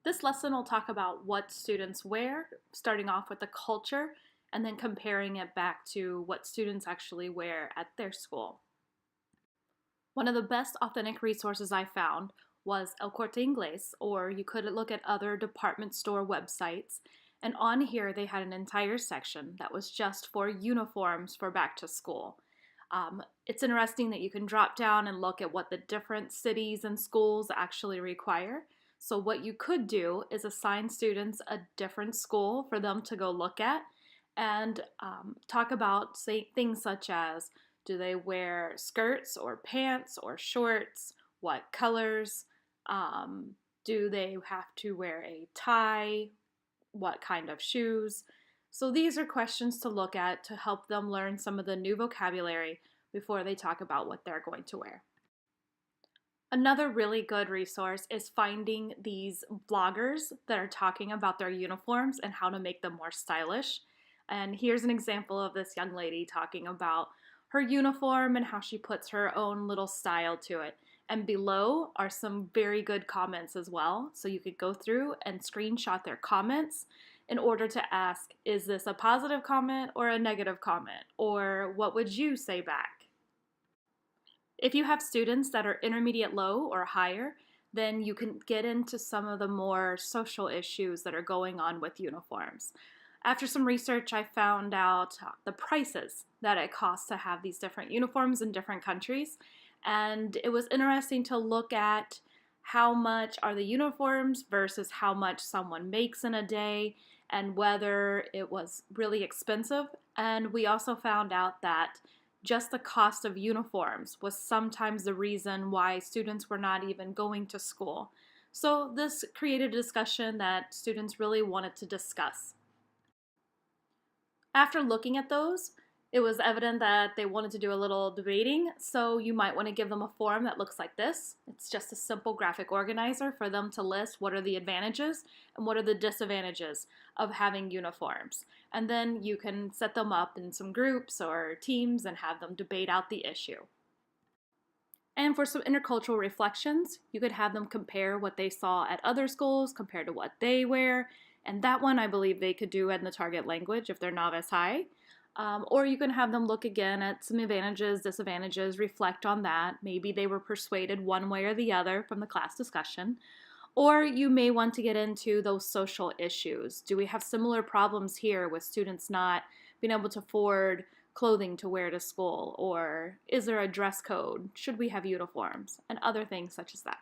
This lesson will talk about what students wear, starting off with the culture, and then comparing it back to what students actually wear at their school. One of the best authentic resources I found was El Corte Inglés, or you could look at other department store websites. And on here, they had an entire section that was just for uniforms for back to school. It's interesting that you can drop down and look at what the different cities and schools actually require. So, what you could do is assign students a different school for them to go look at and talk about, say, things such as do they wear skirts or pants or shorts? What colors? Do they have to wear a tie? What kind of shoes? So these are questions to look at to help them learn some of the new vocabulary before they talk about what they're going to wear. Another really good resource is finding these bloggers that are talking about their uniforms and how to make them more stylish. And here's an example of this young lady talking about her uniform and how she puts her own little style to it. And below are some very good comments as well. So you could go through and screenshot their comments in order to ask, is this a positive comment or a negative comment? Or what would you say back? If you have students that are intermediate low or higher, then you can get into some of the more social issues that are going on with uniforms. After some research, I found out the prices that it costs to have these different uniforms in different countries. And it was interesting to look at how much are the uniforms versus how much someone makes in a day and whether it was really expensive. And we also found out that just the cost of uniforms was sometimes the reason why students were not even going to school. So this created a discussion that students really wanted to discuss. After looking at those, it was evident that they wanted to do a little debating, so you might want to give them a form that looks like this. It's just a simple graphic organizer for them to list what are the advantages and what are the disadvantages of having uniforms. And then you can set them up in some groups or teams and have them debate out the issue. And for some intercultural reflections, you could have them compare what they saw at other schools compared to what they wear. And that one I believe they could do in the target language if they're novice high. Or you can have them look again at some advantages, disadvantages, reflect on that. Maybe they were persuaded one way or the other from the class discussion. Or you may want to get into those social issues. Do we have similar problems here with students not being able to afford clothing to wear to school? Or is there a dress code? Should we have uniforms? And other things such as that.